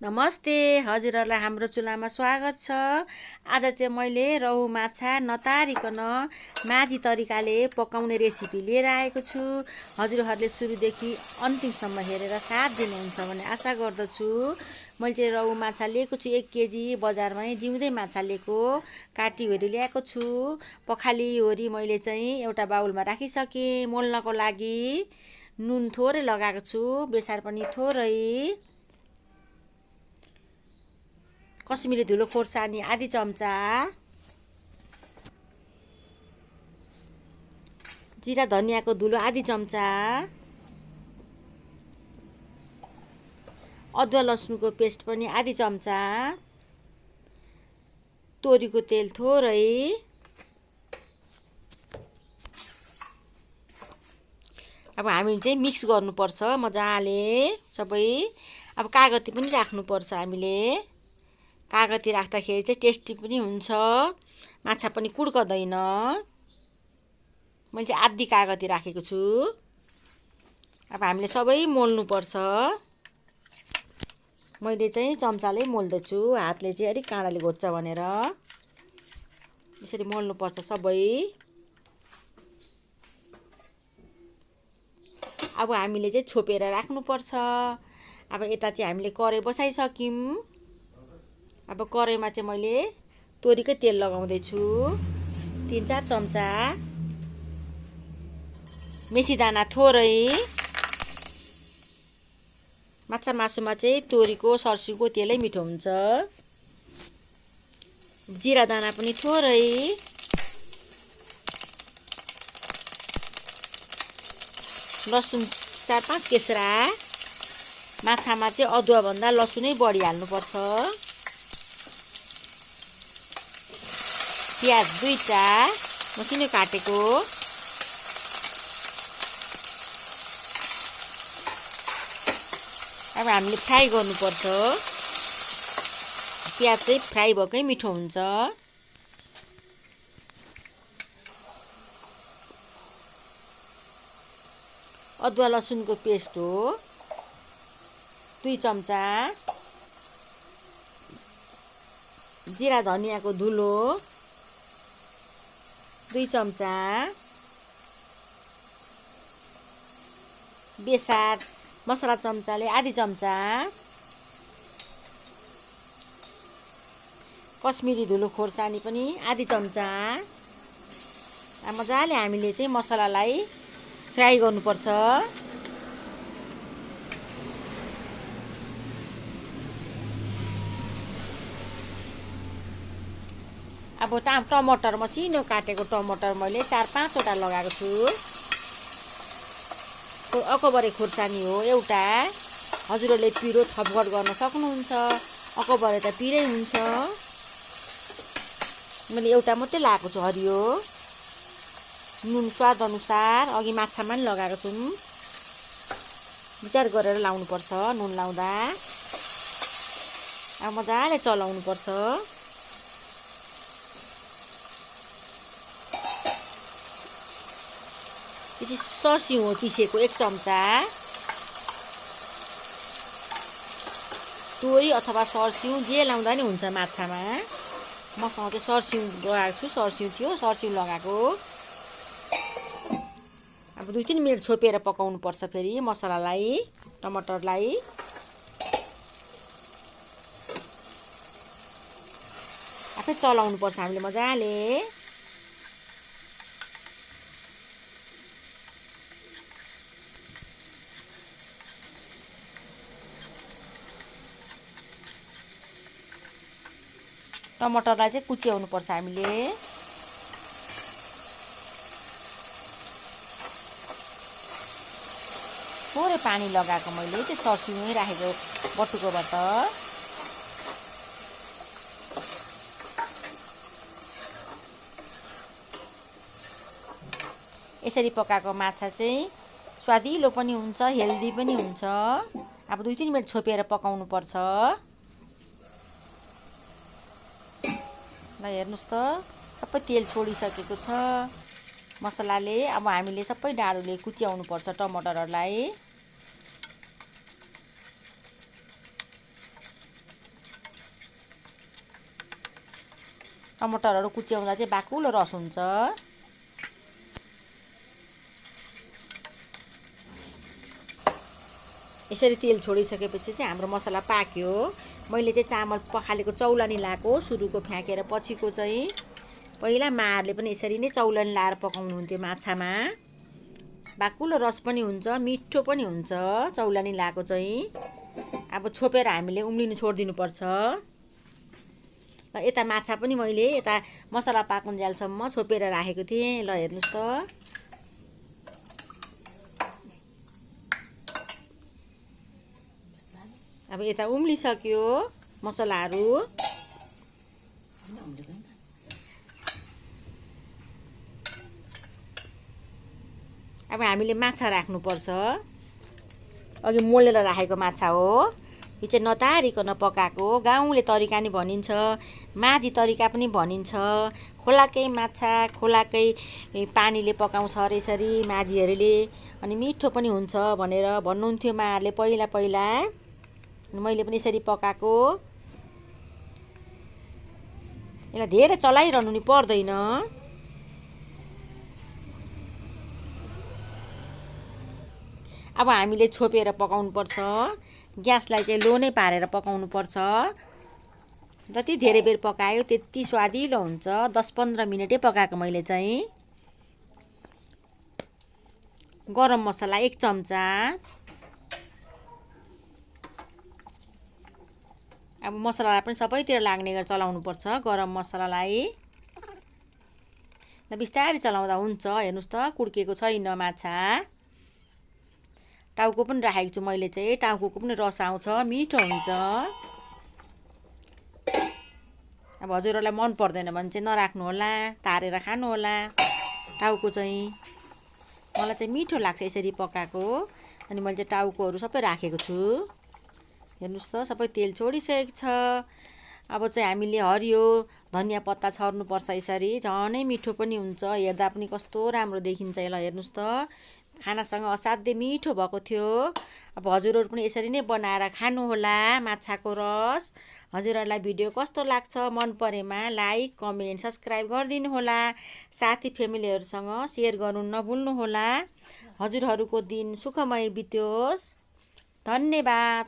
नमस्ते, हजुरहरूलाई हाम्रो चुलामा स्वागत छ। आज चाहिँ मैले रहु माछा नतारिकन माझी तरिकाले पकाउने रेसिपी लिएर आएको छु। हजुरहरूले सुरुदेखि अन्तिमसम्म हेरेर साथ दिनुहुन्छ भन्ने आशा गर्दछु। मैले चाहिँ रहु माछा लिएको छु 1 केजी, बजारमै जिउँदै माछा लिएको, काटिओरी ल्याएको छु। पखालीओरी मैले चाहिँ एउटा बाउलमा राखिसकेँ मोल्नको लागि। नुन थोरै लगाएको छु, बेसार पनि थोरै। कश्मिरी धुलो खोर्सानी आधी चम्चा, जिरा धनियाको धुलो आधी चम्चा, अदुवा लसुनको पेस्ट पनि आधी चम्चा, तोरीको तेल थोरै, अब हामी चाहिँ मिक्स गर्नुपर्छ मजाले सबै। अब कागती पनि राख्नुपर्छ हामीले। कागती राख्दाखेरि चाहिँ टेस्टी पनि हुन्छ, माछा पनि कुड्कदैन। मैले चाहिँ आधी कागती राखेको छु। अब हामीले सबै मोल्नुपर्छ। मैले चाहिँ चम्चाले मोल्दैछु, हातले चाहिँ अलिक काँडाले घोच्छ भनेर। यसरी मोल्नुपर्छ सबै। अब हामीले चाहिँ छोपेर राख्नुपर्छ। अब यता चाहिँ हामीले कराई बसाइसक्यौँ। अब कराईमा चाहिँ मैले तोरीकै तेल लगाउँदैछु 3-4 चम्चा, मेथी दाना थोरै। माछा मासुमा चाहिँ तोरीको सर्सिउँको तेलै मिठो हुन्छ। जिरा दाना पनि थोरै, लसुन 4-5 केस्रा। माछामा चाहिँ अदुवा भन्दा लसुनै बढी हाल्नुपर्छ। प्याज 2टा मसिनो काटेको, अब हामीले फ्राई गर्नुपर्छ। प्याज चाहिँ फ्राई भएकै मिठो हुन्छ। अदुवा लसुनको पेस्ट हो 2 चम्चा, जिरा धनियाको धुलो 2 चम्चा, बेसार मसला चम्चाले आधी चम्चा, कश्मिरी धुलो खोर्सानी पनि आधी चम्चा। अब मजाले हामीले चाहिँ मसलालाई फ्राई गर्नुपर्छ। अब टमाटर मसिनो काटेको टमाटर मैले 4-5 वटा लगाएको छु। अकबरे खोर्सानी हो एउटा। हजुरहरूले पिरो थपघट गर्न सक्नुहुन्छ, अकबरे त पिरै हुन्छ। मैले एउटा मात्रै लगाएको छु हरियो। नुन स्वाद अनुसार, अघि माछामा पनि लगाएको छु। विचार गरेर लाउनुपर्छ नुन लाउँदा। अब मजाले चलाउनुपर्छ। यो चाहिँ सर्सिउँ हो पिसेको 1 चम्चा। तोरी अथवा सर्सिउँ जे लाउँदा नि हुन्छ माछामा। मसँग चाहिँ सर्सिउँ लगाएको छु, सर्सिउँ थियो, सर्सिउँ लगाएको। अब 2-3 मिनट छोपेर पकाउनुपर्छ फेरि मसलालाई, टमाटरलाई। आफै चलाउनुपर्छ हामीले मजाले। टमाटरलाई चाहिँ कुच्याउनुपर्छ हामीले। थोरै पानी लगाएको मैले त्यो सर्सिउँ राखेको बटुकोबाट। यसरी पकाएको माछा चाहिँ स्वादिलो पनि हुन्छ, हेल्दी पनि हुन्छ। अब 2-3 मिनट छोपेर पकाउनुपर्छ। ल हेर्नुहोस् त, सबै तेल छोडिसकेको छ मसलाले। अब हामीले सबै डाडुले कुच्याउनुपर्छ टमाटरहरूलाई। टमाटरहरू कुच्याउँदा चाहिँ बाक्लो रस हुन्छ। यसरी तेल छोडिसकेपछि चाहिँ हाम्रो मसला पाक्यो। मैले चाहिँ चामल पखालेको चौलानी लाएको, सुरुको फ्याँकेर पछिको चाहिँ। पहिला माहरूले पनि यसरी नै चौलानी लाएर पकाउनुहुन्थ्यो माछामा। बाक्लो रस पनि हुन्छ, मिठो पनि हुन्छ चौलानी लाएको चाहिँ। अब छोपेर हामीले उम्लिनु छोडिदिनुपर्छ। र यता माछा पनि मैले यता मसला पाकुन्जेलसम्म छोपेर राखेको थिएँ। ल हेर्नुहोस् त, अब यता उम्लिसक्यो मसलाहरू। अब हामीले माछा राख्नुपर्छ। अघि मोलेर राखेको माछा हो। यो चाहिँ नतारिकन पकाएको गाउँले तरिका नि भनिन्छ, माझी तरिका पनि भनिन्छ। खोलाकै माछा खोलाकै पानीले पकाउँछ अरे यसरी माझीहरूले, अनि मिठो पनि हुन्छ भनेर भन्नुहुन्थ्यो माहरूले पहिला पहिला। मैले पनि यसरी पकाएको। यसलाई धेरै चलाइरहनु नि पर्दैन। अब हामीले छोपेर पकाउनुपर्छ। ग्यासलाई चाहिँ लो नै पारेर पकाउनुपर्छ। जति धेरै बेर पकायो त्यति स्वादिलो हुन्छ। 10-15 मिनटै पकाएको मैले चाहिँ। गरम मसला 1 चम्चा। अब मसलालाई पनि सबैतिर लाग्ने गरी चलाउनुपर्छ गरम मसलालाई। बिस्तारै चलाउँदा हुन्छ। हेर्नुहोस् त, कुड्केको छैन माछा। टाउको पनि राखेको छु मैले चाहिँ। टाउकोको पनि रस आउँछ, मिठो हुन्छ। अब हजुरहरूलाई मन पर्दैन भने चाहिँ नराख्नु होला, तारेर खानु होला टाउको चाहिँ। मलाई चाहिँ मिठो लाग्छ यसरी पकाएको। अनि मैले चाहिँ टाउकोहरू सबै राखेको छु। हेर्नुहोस् त, सबै तेल छोडिसकेको छ। अब चाहिँ हामीले हरियो धनिया पत्ता छर्नुपर्छ यसरी। झनै मिठो पनि हुन्छ। हेर्दा पनि कस्तो राम्रो देखिन्छ। यसलाई हेर्नुहोस् त, खानासँग असाध्यै मिठो भएको थियो। अब हजुरहरू पनि यसरी नै बनाएर खानुहोला माछाको रस। हजुरहरूलाई भिडियो कस्तो लाग्छ, मन परेमा लाइक, कमेन्ट, सब्सक्राइब गरिदिनु होला। साथी फ्यामिलीहरूसँग सेयर गर्नु नभुल्नुहोला। हजुरहरूको दिन सुखमय बित्योस्। धन्यवाद।